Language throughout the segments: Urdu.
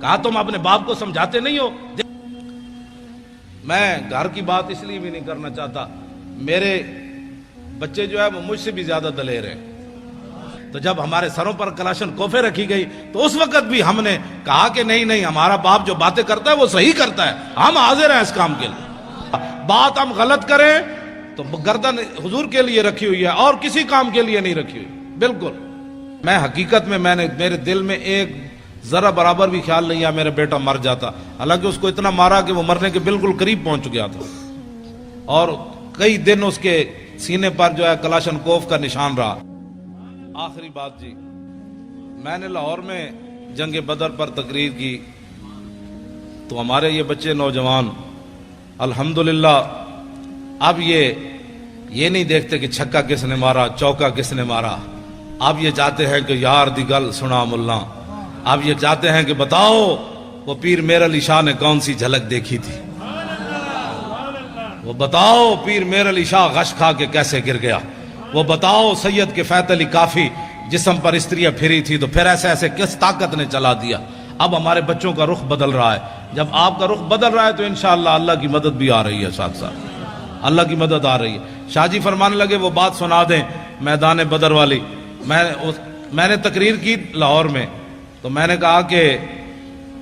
کہا تم اپنے باپ کو سمجھاتے نہیں ہو؟ میں گھر کی بات اس لیے بھی نہیں کرنا چاہتا، میرے بچے جو ہے وہ مجھ سے بھی زیادہ دلیر ہیں، تو جب ہمارے سروں پر کلاشن کوفے رکھی گئی تو اس وقت بھی ہم نے کہا کہ نہیں ہمارا باپ جو باتیں کرتا ہے وہ صحیح کرتا ہے، ہم حاضر ہیں اس کام کے لیے۔ بات ہم غلط کریں تو گردن حضور کے لیے رکھی ہوئی ہے اور کسی کام کے لیے نہیں رکھی ہوئی، بالکل۔ میں حقیقت میں میرے دل میں ایک ذرا برابر بھی خیال نہیں ہے میرا بیٹا مر جاتا، حالانکہ اس کو اتنا مارا کہ وہ مرنے کے بالکل قریب پہنچ گیا تھا، اور کئی دن اس کے سینے پر جو ہے کلاشن کوف کا نشان رہا۔ آخری بات جی، میں نے لاہور میں جنگ بدر پر تقریر کی تو ہمارے یہ بچے نوجوان الحمدللہ اب یہ نہیں دیکھتے کہ چھکا کس نے مارا، چوکا کس نے مارا، اب یہ چاہتے ہیں کہ یار دی گل سنا ملا، اب یہ چاہتے ہیں کہ بتاؤ وہ پیر میر علی شاہ نے کون سی جھلک دیکھی تھی، وہ بتاؤ پیر میر علی شاہ غش کھا کے کیسے گر گیا، وہ بتاؤ سید کے فیت علی کافی جسم پر استریاں پھری تھی تو پھر ایسے کس طاقت نے چلا دیا۔ اب ہمارے بچوں کا رخ بدل رہا ہے، جب آپ کا رخ بدل رہا ہے تو انشاءاللہ اللہ کی مدد بھی آ رہی ہے، ساتھ ساتھ اللہ کی مدد آ رہی ہے۔ شاہ جی فرمانے لگے وہ بات سنا دیں میدان بدر والی۔ میں نے تقریر کی لاہور میں، تو میں نے کہا کہ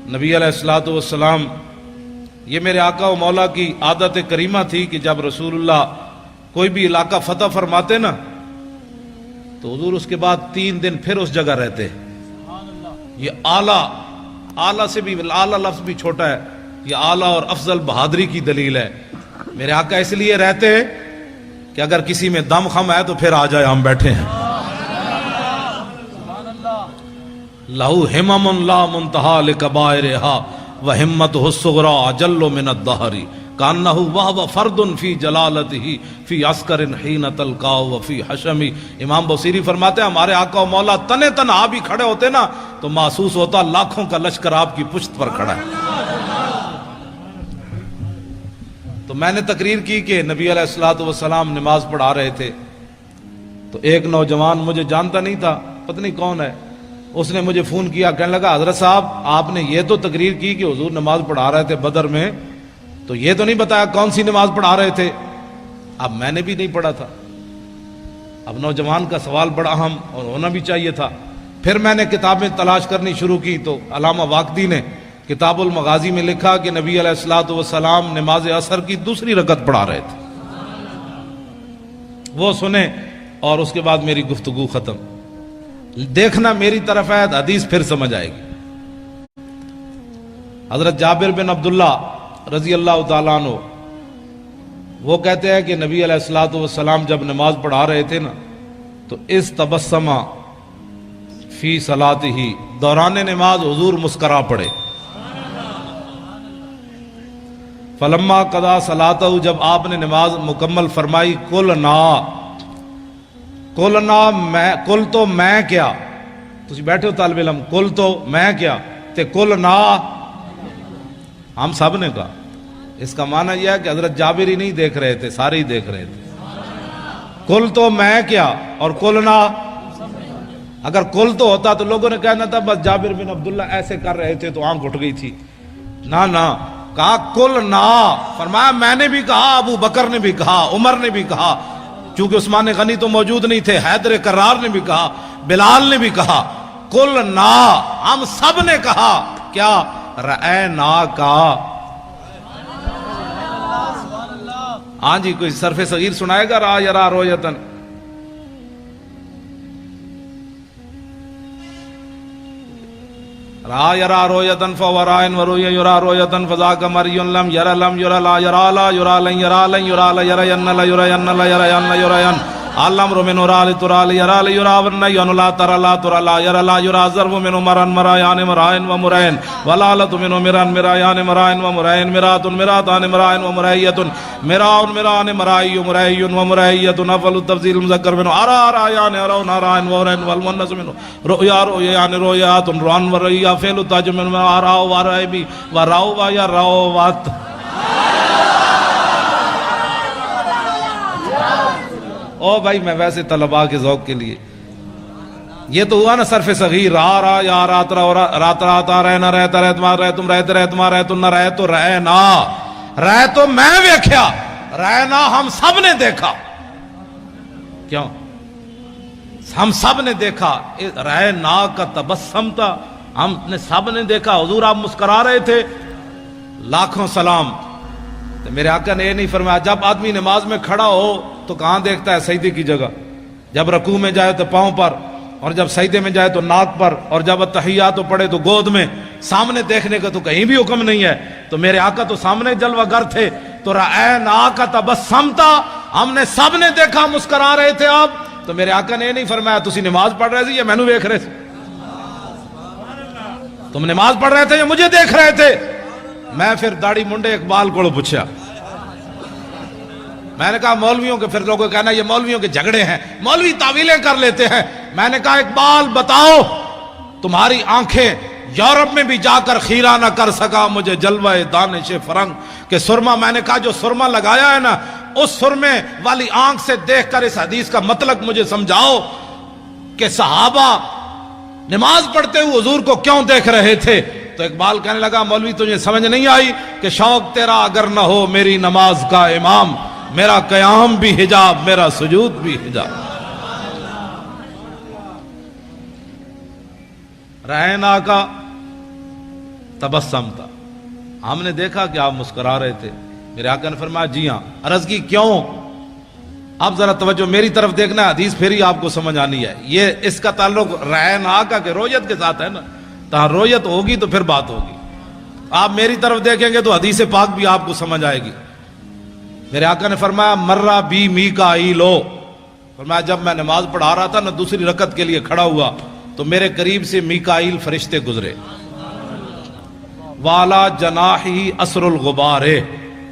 نبی علیہ الصلوۃ والسلام، یہ میرے آقا و مولا کی عادت کریمہ تھی کہ جب رسول اللہ کوئی بھی علاقہ فتح فرماتے نا تو حضور اس کے بعد 3 دن پھر اس جگہ رہتے۔ یہ اعلیٰ سے بھی اعلیٰ لفظ بھی چھوٹا ہے، یہ اعلیٰ اور افضل بہادری کی دلیل ہے۔ میرے آقا اس لیے رہتے کہ اگر کسی میں دم خم ہے تو پھر آ جائے، ہم بیٹھے ہیں۔ لہو ہمم لا منتہا لکبائرہا وہمتہ الصغریٰ اجل من الدہر کانہ وہو فرد فی جلالتہ فی عسکر حین تلقاہ وفی حشمی۔ امام بصیری فرماتے ہیں ہمارے آقا و مولا تنے تنہا بھی کھڑے ہوتے نا تو محسوس ہوتا لاکھوں کا لشکر آپ کی پشت پر کھڑا ہے۔ تو میں نے تقریر کی کہ نبی علیہ الصلوۃ والسلام نماز پڑھا رہے تھے، تو ایک نوجوان مجھے جانتا نہیں تھا، پتہ نہیں کون ہے، اس نے مجھے فون کیا، کہنے لگا حضرت صاحب آپ نے یہ تو تقریر کی کہ حضور نماز پڑھا رہے تھے بدر میں، تو یہ تو نہیں بتایا کون سی نماز پڑھا رہے تھے۔ اب میں نے بھی نہیں پڑھا تھا، اب نوجوان کا سوال بڑا اہم اور ہونا بھی چاہیے تھا۔ پھر میں نے کتابیں تلاش کرنی شروع کی تو علامہ واقدی نے کتاب المغازی میں لکھا کہ نبی علیہ الصلوۃ والسلام نماز عصر کی 2 رکعت پڑھا رہے تھے۔ وہ سنے اور اس کے بعد میری گفتگو ختم۔ دیکھنا میری طرف ہے، حدیث پھر سمجھ آئے گی۔ حضرت جابر بن عبداللہ رضی اللہ تعالیٰ عنہ وہ کہتے ہیں کہ نبی علیہ الصلوۃ والسلام جب نماز پڑھا رہے تھے نا تو اس تبسمہ فی صلاتہ، دوران نماز حضور مسکرا پڑے۔ فلما قضا صلاتہ، جب آپ نے نماز مکمل فرمائی، کل تو میں کیا، تسی بیٹھے ہو طالب علم، کل تو میں کیا تے کل نا ہم سب نے کہا۔ اس کا معنی یہ ہے کہ حضرت جابر ہی نہیں دیکھ رہے تھے، سارے ہی دیکھ رہے تھے۔ کل تو میں کیا اور کل نا، اگر کل تو ہوتا تو لوگوں نے کہنا تھا بس جابر بن عبداللہ ایسے کر رہے تھے تو آنکھ اٹھ گئی تھی، نہ کہا کل نا، فرمایا میں نے بھی کہا، ابو بکر نے بھی کہا، عمر نے بھی کہا، چونکہ عثمان غنی تو موجود نہیں تھے، حیدر کرار نے بھی کہا، بلال نے بھی کہا، کل نا، ہم سب نے کہا کیا، رأینا کا۔ ہاں جی، کوئی صرف صغیر سنائے گا؟ را یرا رویتن، را یرا رویتن فورائن وروی یرا رویتن فذاک مریون لم یرا لم یرا لا یرا لا یرا لن یرا لن یرا لا یرا ین لا یرا ین لا یرا ین لا یرا ین علم رو من را لترا لیرا لیرا ورن ین لا ترا لا ترا لا یرا لا یرا ضرب من مرن مرایان مرائن و مرائن ولالت من مرن مرایان مرائن و مرائن مرات مراتان مرائن و مرائیت مراؤن مران مرائی و مرائی و مرائیت افل التفضیل مذکر من ارا رایان ارون ارائن و ارائن والمنس من رؤیا رؤیان رؤیات روان و رؤیا فیل التاج من آراؤ و رائبی و راؤ و یا راؤ وات۔ او بھائی میں ویسے طلباء کے ذوق کے لیے یہ تو ہوا نا صرف صغیر، را یا رات رہا رہ نہ رہتا رہ تمہارا رہ تم رہتے رہ تمہارا رہ تم نہ رہ تو رہ نا، رہ تو میں ویکھیا، رہنا ہم سب نے دیکھا، کیوں ہم سب نے دیکھا، رہنا کا تبسم تھا، ہم نے سب نے دیکھا حضور آپ مسکرا رہے تھے، لاکھوں سلام۔ تو میرے آقا نے یہ نہیں فرمایا جب آدمی نماز میں کھڑا ہو تو کہاں دیکھتا ہے؟ سجدے کی جگہ، جب رکوع میں جائے تو پاؤں پر، اور جب سجدے میں جائے تو ناک پر، اور جب اتحیات پڑھے تو گود میں، سامنے دیکھنے کا تو کہیں بھی حکم نہیں ہے۔ تو میرے آقا تو سامنے جلوہ گر تھے، تو رأینا کا تبسم تھا، ہم نے سب نے دیکھا مسکرا رہے تھے آپ۔ تو میرے آقا نے یہ نہیں فرمایا تسی نماز پڑھ رہے تھے یا مینوں دیکھ رہے تھے، تم نماز پڑھ رہے تھے یا مجھے دیکھ رہے تھے؟ میں پھر داڑھی منڈے اقبال کو پوچھا، میں نے کہا مولویوں کے، پھر لوگوں کہنا یہ مولویوں کے جھگڑے ہیں، مولوی تعویلیں کر لیتے ہیں۔ میں نے کہا اقبال بتاؤ، تمہاری آنکھیں یورپ میں بھی جا کر خیرہ نہ کر سکا مجھے جلوہ دانش فرنگ کہ سرما، میں نے کہا جو سرما لگایا ہے نا، اس سرمے والی آنکھ سے دیکھ کر اس حدیث کا مطلب مجھے سمجھاؤ کہ صحابہ نماز پڑھتے ہوئے حضور کو کیوں دیکھ رہے تھے؟ تو اقبال کہنے لگا مولوی تجھے سمجھ نہیں آئی کہ شوق تیرا اگر نہ ہو میری نماز کا امام، میرا قیام بھی حجاب میرا سجود بھی حجاب۔ رہنا کا تبسم تھا، ہم نے دیکھا کہ آپ مسکرا رہے تھے۔ میرے آقا نے فرمایا جی ہاں۔ عرض کی کیوں؟ آپ ذرا توجہ میری طرف دیکھنا، حدیث پھر ہی آپ کو سمجھ آنی ہے۔ یہ اس کا تعلق رہنا کا کہ رویت کے ساتھ ہے نا، تو رویت ہوگی تو پھر بات ہوگی۔ آپ میری طرف دیکھیں گے تو حدیث پاک بھی آپ کو سمجھ آئے گی۔ میرے آقا نے فرمایا مرہ بی میکائیلو، فرمایا جب میں نماز پڑھا رہا تھا نا، دوسری رکعت کے لیے کھڑا ہوا تو میرے قریب سے میکائیل فرشتے گزرے، والا جناحی اسر الغبار،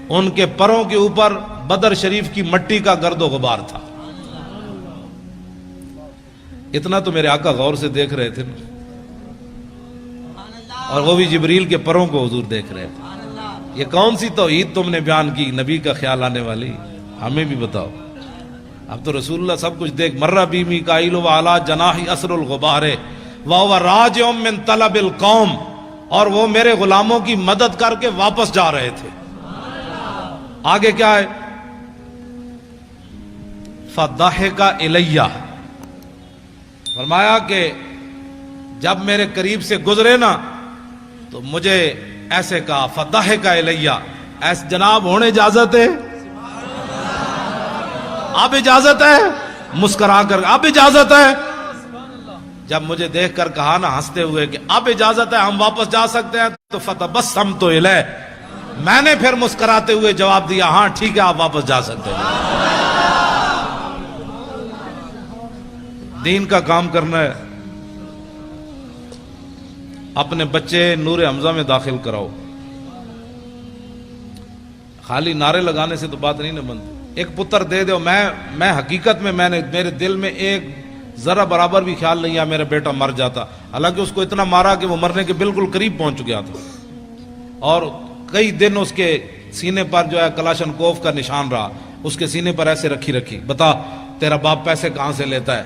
ان کے پروں کے اوپر بدر شریف کی مٹی کا گرد و غبار تھا۔ اتنا تو میرے آقا غور سے دیکھ رہے تھے نا، اور وہ بھی جبریل کے پروں کو حضور دیکھ رہے تھے۔ یہ کون سی توحید تم نے بیان کی نبی کا خیال آنے والی؟ ہمیں بھی بتاؤ۔ اب تو رسول اللہ سب کچھ دیکھ، مرہ بی میکائیل وعلی جناحی اسر الغبار وہو راجع من طلب القوم، اور وہ میرے غلاموں کی مدد کر کے واپس جا رہے تھے۔ آگے کیا ہے؟ فضحک الیہ، فرمایا کہ جب میرے قریب سے گزرے نا تو مجھے ایسے کہا، فضحک الیہ، ایسے جناب ہونے اجازت ہے؟ اب اجازت ہے؟ مسکرا کر اب اجازت ہے؟ جب مجھے دیکھ کر کہا نا ہنستے ہوئے کہ اب اجازت ہے، ہم واپس جا سکتے ہیں، تو فتبسمت الیہ، میں نے پھر مسکراتے ہوئے جواب دیا ہاں ٹھیک ہے آپ واپس جا سکتے ہیں۔ دین کا کام کرنا ہے، اپنے بچے نور حمزہ میں داخل کراؤ، خالی نعرے لگانے سے تو بات نہیں نہ بنتی۔ ایک پتر دے دو، میں حقیقت میں میرے دل میں ایک ذرا برابر بھی خیال نہیں ہے میرا بیٹا مر جاتا، حالانکہ اس کو اتنا مارا کہ وہ مرنے کے بالکل قریب پہنچ گیا تھا، اور کئی دن اس کے سینے پر جو ہے کلاشن کوف کا نشان رہا، اس کے سینے پر ایسے رکھی بتا تیرا باپ پیسے کہاں سے لیتا ہے،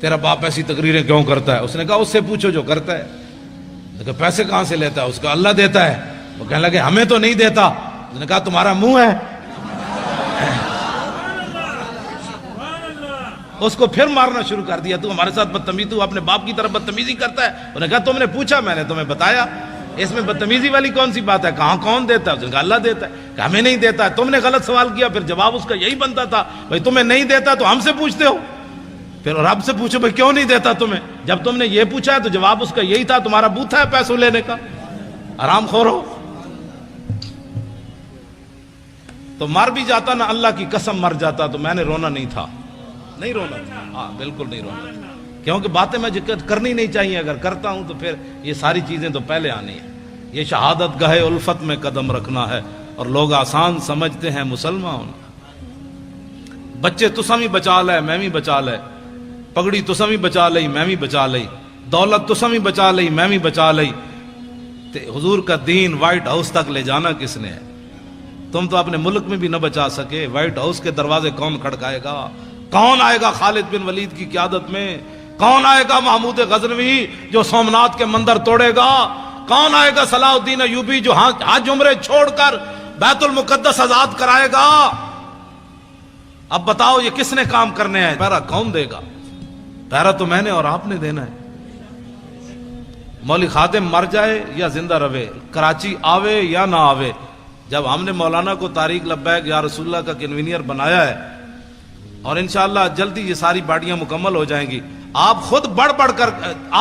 تیرا باپ ایسی تقریریں کیوں کرتا ہے؟ اس نے کہا اس سے پوچھو جو کرتا ہے۔ کہ پیسے کہاں سے لیتا ہے؟ اس کا اللہ دیتا ہے۔ وہ کہنے لگے ہمیں تو نہیں دیتا۔ اس نے کہا تمہارا منہ ہے۔ اس کو پھر مارنا شروع کر دیا، تو ہمارے ساتھ بدتمیزی، تو اپنے باپ کی طرف بدتمیزی کرتا ہے۔ انہوں نے کہا تم نے پوچھا، میں نے تمہیں بتایا، اس میں بدتمیزی والی کون سی بات ہے؟ کہاں کون دیتا ہے؟ اس نے کہا اللہ دیتا ہے۔ کہ ہمیں نہیں دیتا ہے۔ تم نے غلط سوال کیا، پھر جواب اس کا یہی بنتا تھا بھائی تمہیں نہیں دیتا تو ہم سے پوچھتے ہو، پھر رب سے پوچھو بھائی کیوں نہیں دیتا تمہیں؟ جب تم نے یہ پوچھا ہے تو جواب اس کا یہی تھا، تمہارا بوتھا ہے پیسوں لینے کا، آرام خور ہو۔ تو مر بھی جاتا نا، اللہ کی قسم مر جاتا تو میں نے رونا نہیں تھا، نہیں رونا تھا، ہاں بالکل نہیں رونا تھا، کیونکہ باتیں میں کرنی نہیں چاہیے، اگر کرتا ہوں تو پھر یہ ساری چیزیں تو پہلے آنی ہیں۔ یہ شہادت گاہ الفت میں قدم رکھنا ہے، اور لوگ آسان سمجھتے ہیں مسلمان ہونا۔ بچے تساں بھی بچا لے، میں بھی بچا لے، پگڑی تساں بھی بچا لئی، میں بھی بچا لئی، دولت تساں بھی بچا لئی، میں بھی بچا لئی، حضور کا دین وائٹ ہاؤس تک لے جانا کس نے ہے؟ تم تو اپنے ملک میں بھی نہ بچا سکے، وائٹ ہاؤس کے دروازے کون کھڑکائے گا؟ کون آئے گا خالد بن ولید کی قیادت میں؟ کون آئے گا محمود غزنوی جو سومناتھ کے مندر توڑے گا؟ کون آئے گا صلاح الدین ایوبی جو حج عمرے چھوڑ کر بیت المقدس آزاد کرائے گا؟ اب بتاؤ یہ کس نے کام کرنے ہیں؟ پہرا کون دے گا؟ پہرا تو میں نے اور آپ نے دینا ہے۔ مولوی خادم مر جائے یا زندہ رہے، کراچی آوے یا نہ آوے، جب ہم نے مولانا کو طارق لبیک یا رسول اللہ کا کنوینئر بنایا ہے، اور انشاءاللہ جلدی یہ ساری باڑیاں مکمل ہو جائیں گی، آپ خود بڑھ بڑھ کر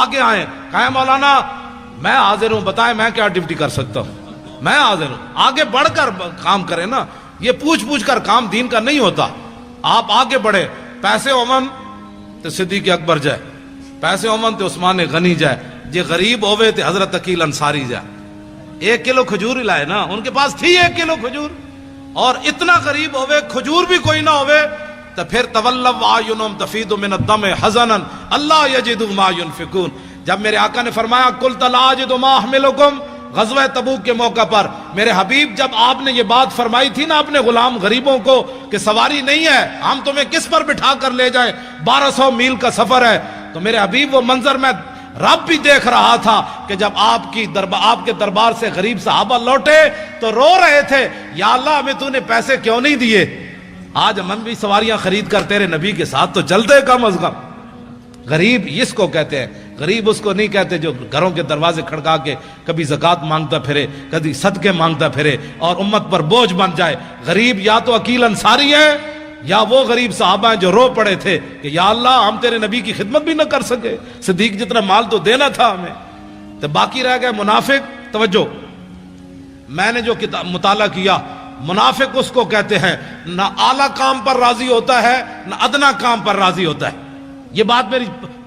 آگے آئیں، کہیں مولانا میں حاضر ہوں، بتائیں میں کیا ڈیوٹی کر سکتا ہوں، میں حاضر ہوں، آگے بڑھ کر کام کریں نا، یہ پوچھ کر کام دین کا نہیں ہوتا۔ آپ آگے بڑھے، پیسے امن تو صدیق اکبر جائے، پیسے امن تو عثمان غنی جائے، جے غریب ہوئے تو حضرت عقیل انصاری جائے۔ 1 کلو کھجور لائے نا، ان کے پاس تھی 1 کلو کھجور، اور اتنا غریب ہوئے کھجور بھی کوئی نہ ہوئے تو پھر تولوا اعینہم تفیض من الدمع حزنا الا یجدوا ما ينفقون۔ جب میرے آقا نے فرمایا قلت لا اجد ما احملکم، غزوہ تبوک کے موقع پر میرے حبیب جب آپ نے یہ بات فرمائی تھی نا اپنے غلام غریبوں کو کہ سواری نہیں ہے، ہم تمہیں کس پر بٹھا کر لے جائیں، 1200 میل کا سفر ہے، تو میرے حبیب وہ منظر میں رب بھی دیکھ رہا تھا کہ جب آپ کے دربار سے غریب صحابہ لوٹے تو رو رہے تھے، یا اللہ ہمیں تو نے پیسے کیوں نہیں دیے، آج ہم بھی سواریاں خرید کر تیرے نبی کے ساتھ تو چلتے کم از کم۔ غریب اس کو کہتے ہیں، غریب اس کو نہیں کہتے جو گھروں کے دروازے کھڑکا کے کبھی زکوٰۃ مانگتا پھرے، کبھی صدقے مانگتا پھرے اور امت پر بوجھ بن جائے۔ غریب یا تو عقیل انصاری ہے یا وہ غریب صحابہ ہیں جو رو پڑے تھے کہ یا اللہ ہم تیرے نبی کی خدمت بھی نہ کر سکے، صدیق جتنا مال تو دینا تھا ہمیں، تو باقی رہ گئے منافق۔ توجہ، میں نے جو مطالعہ کیا، منافق اس کو کہتے ہیں نہ اعلیٰ کام پر راضی ہوتا ہے نہ ادنا کام پر راضی ہوتا ہے۔ یہ بات میری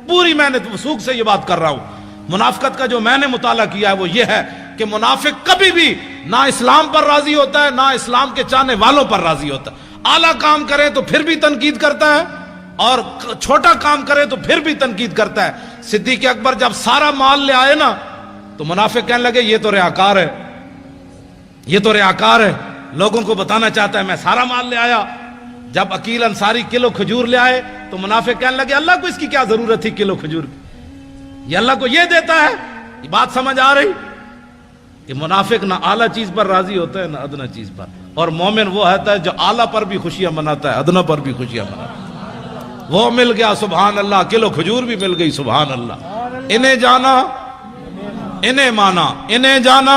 پوری، میں نے وثوق سے یہ بات کر رہا ہوں۔ منافقت کا جو میں نے مطالعہ کیا ہے وہ یہ ہے کہ منافق کبھی بھی نہ اسلام پر راضی ہوتا ہے نہ اسلام کے چاہنے والوں پر راضی ہوتا ہے۔ اعلیٰ کام کرے تو پھر بھی تنقید کرتا ہے اور چھوٹا کام کرے تو پھر بھی تنقید کرتا ہے۔ صدیق اکبر جب سارا مال لے آئے نا تو منافق کہنے لگے یہ تو ریاکار ہے، یہ تو ریاکار ہے، لوگوں کو بتانا چاہتا ہے میں سارا مال لے آیا۔ جب عقیل انصاری کلو کھجور لے آئے تو منافق کہنے لگے اللہ کو اس کی کیا ضرورت تھی کلو کھجور کی، یہ اللہ کو یہ دیتا ہے۔ یہ بات سمجھ آ رہی کہ منافق نہ اعلیٰ چیز پر راضی ہوتا ہے نہ ادنا چیز پر، اور مومن وہ ہوتا ہے جو اعلیٰ پر بھی خوشیاں مناتا ہے ادنا پر بھی خوشیاں مناتا ہے۔ وہ مل گیا سبحان اللہ، کلو کھجور بھی مل گئی سبحان اللہ۔ انہیں جانا انہیں مانا، انہیں جانا،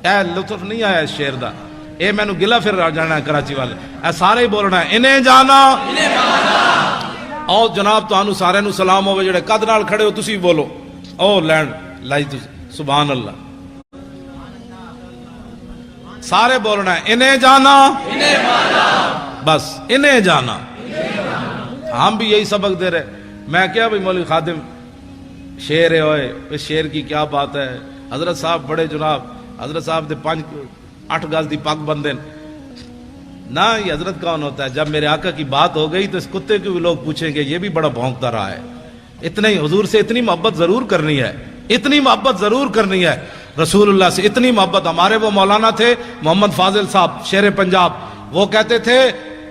اے لطف نہیں آیا اس شعر دا، اے میں نو گلا پھر جانا ہے کراچی والے، اے سارے ہی بولنا ہے انہیں جانا انہیں مانا۔ او جناب تو سارے نو سلام ہوئے جڑے قد نال کھڑے ہو تسی بولو، او لینڈ لائی تسی سبحان اللہ، سارے بولنا ہے انہیں جانا انہیں مانا، بس انہیں جانا۔ ہم بھی یہی سبق دے رہے، میں کیا بھئی مولوی خادم شیر ہے ہوئے، اس شیر کی کیا بات ہے، حضرت صاحب بڑے جناب، حضرت صاحب دے 8 گز دی پاک بندے نہ، یہ حضرت کون ہوتا ہے؟ جب میرے آقا کی بات ہو گئی تو اس کتے کو بھی لوگ پوچھیں گے یہ بھی بڑا بھونکتا رہا ہے۔ اتنا ہی حضور سے اتنی محبت ضرور کرنی ہے، اتنی محبت ضرور کرنی ہے، رسول اللہ سے اتنی محبت۔ ہمارے وہ مولانا تھے محمد فاضل صاحب شیر پنجاب، وہ کہتے تھے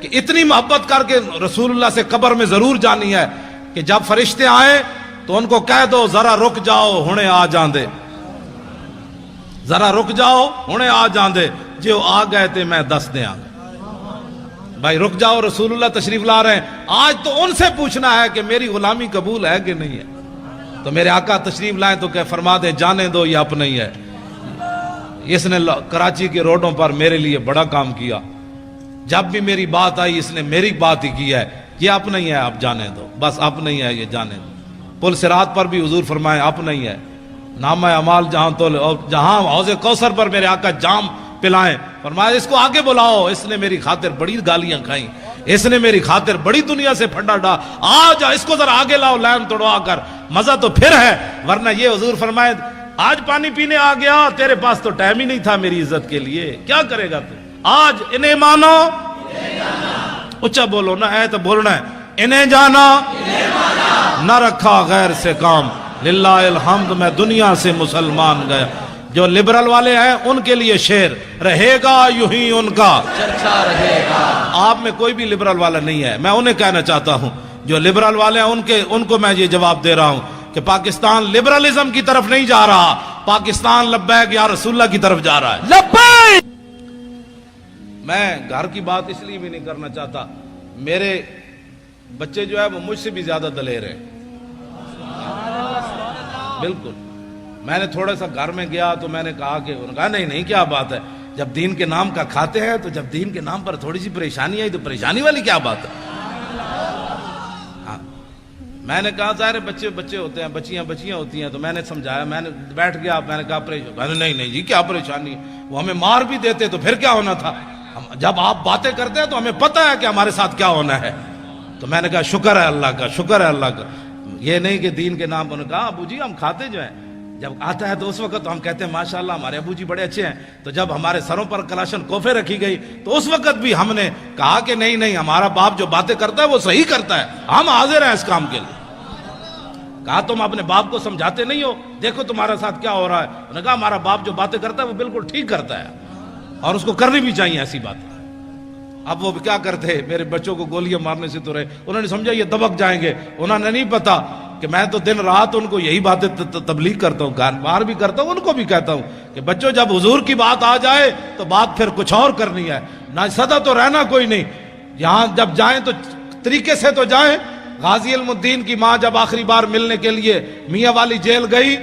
کہ اتنی محبت کر کے رسول اللہ سے قبر میں ضرور جانی ہے کہ جب فرشتے آئیں تو ان کو کہہ دو ذرا رک جاؤ ہنے آ جان دے، ذرا رک جاؤ ہنے آ جان دے، جو آ گئے تھے میں دس دے آ گئے۔ بھائی رک جاؤ، رسول اللہ تشریف لا رہے ہیں، آج تو ان سے پوچھنا ہے کہ میری غلامی قبول ہے کہ نہیں ہے۔ تو میرے آقا تشریف لائیں تو کہ فرما دیں جانے دو یہ اپنا ہی ہے، اس نے کراچی کے روڈوں پر میرے لیے بڑا کام کیا، جب بھی میری بات آئی اس نے میری بات ہی کی ہے، یہ اپنا ہی ہے آپ جانے دو، بس اپنا ہی ہے یہ جانے دو۔ پل صراط پر بھی حضور فرمائے اپنا ہی ہے، نامہ اعمال جہاں تو جہاں حوض کوثر پر میرے آقا جام پلائیں، فرمایا اس کو آگے بلاؤ، اس نے میری خاطر بڑی گالیاں کھائیں، اس نے میری خاطر بڑی دنیا سے پھڈا ڈا، آج اس کو ذرا آگے لاؤ لائن توڑوا کر، مزہ تو پھر ہے، ورنہ یہ حضور فرمائے آج پانی پینے آ گیا، تیرے پاس تو ٹائم ہی نہیں تھا میری عزت کے لیے، کیا کرے گا تو؟ آج انہیں مانو اچھا بولو نا، اے تو بولنا ہے انہیں جانا نہ رکھا غیر سے کام، للہ الحمد میں دنیا سے مسلمان گیا۔ جو لبرل والے ہیں ان کے لیے شعر رہے گا یوں ہی ان کا چرچا رہے گا۔ آپ میں کوئی بھی لبرل والا نہیں ہے، میں انہیں کہنا چاہتا ہوں جو لبرل والے ہیں ان کو میں یہ جواب دے رہا ہوں کہ پاکستان لبرلزم کی طرف نہیں جا رہا، پاکستان لبیک یا رسول اللہ کی طرف جا رہا ہے۔ لبیک۔ میں گھر کی بات اس لیے بھی نہیں کرنا چاہتا، میرے بچے جو ہے وہ مجھ سے بھی زیادہ دلیر ہیں، بالکل۔ میں نے تھوڑا سا گھر میں گیا تو میں نے کہا کہ انہوں نے کہا نہیں کیا بات ہے، جب دین کے نام کا کھاتے ہیں تو جب دین کے نام پر تھوڑی سی پریشانی آئی تو پریشانی والی کیا بات ہے؟ میں نے کہا ظاہر بچے ہوتے ہیں، بچیاں ہوتی ہیں، تو میں نے سمجھایا، میں نے بیٹھ گیا، میں نے کہا نہیں جی کیا پریشانی ہے، وہ ہمیں مار بھی دیتے تو پھر کیا ہونا تھا، جب آپ باتیں کرتے ہیں تو ہمیں پتہ ہے کہ ہمارے ساتھ کیا ہونا ہے۔ تو میں نے کہا شکر ہے اللہ کا، شکر ہے اللہ کا، یہ نہیں کہ دین کے نام پر۔ کہا ابو جی ہم کھاتے جو ہیں، جب آتا ہے تو اس وقت تو ہم کہتے ہیں ماشاءاللہ ہمارے ابو جی بڑے اچھے ہیں، تو جب ہمارے سروں پر کلاشن کوفے رکھی گئی تو اس وقت بھی ہم نے کہا کہ نہیں ہمارا باپ جو باتیں کرتا ہے وہ صحیح کرتا ہے، ہم حاضر ہیں اس کام کے لیے۔ کہا تم اپنے باپ کو سمجھاتے نہیں ہو، دیکھو تمہارے ساتھ کیا ہو رہا ہے۔ انہوں نے کہا ہمارا باپ جو باتیں کرتا ہے وہ بالکل ٹھیک کرتا ہے اور اس کو کرنی بھی چاہیے ایسی بات۔ اب وہ کیا کرتے، میرے بچوں کو گولیاں مارنے سے تو رہے، انہوں نے سمجھا یہ دبک جائیں گے، انہوں نے نہیں پتا کہ میں تو دن رات ان کو یہی باتیں تبلیغ کرتا ہوں، گھر باہر بھی کرتا ہوں، ان کو بھی کہتا ہوں کہ بچوں جب حضور کی بات آ جائے تو بات پھر کچھ اور کرنی ہے، نہ سدا تو رہنا کوئی نہیں، یہاں جب جائیں تو طریقے سے تو جائیں۔ غازی علم الدین کی ماں جب آخری بار ملنے کے لیے میاں والی جیل گئی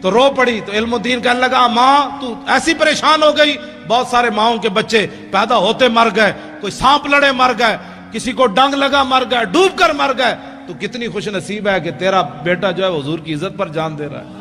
تو رو پڑی، تو علم الدین کہنے لگا ماں تو ایسی پریشان ہو گئی، بہت سارے ماؤں کے بچے پیدا ہوتے مر گئے، کوئی سانپ لڑے مر گئے، کسی کو ڈنگ لگا مر گئے، ڈوب کر مر گئے، تو کتنی خوش نصیب ہے کہ تیرا بیٹا جو ہے حضور کی عزت پر جان دے رہا ہے۔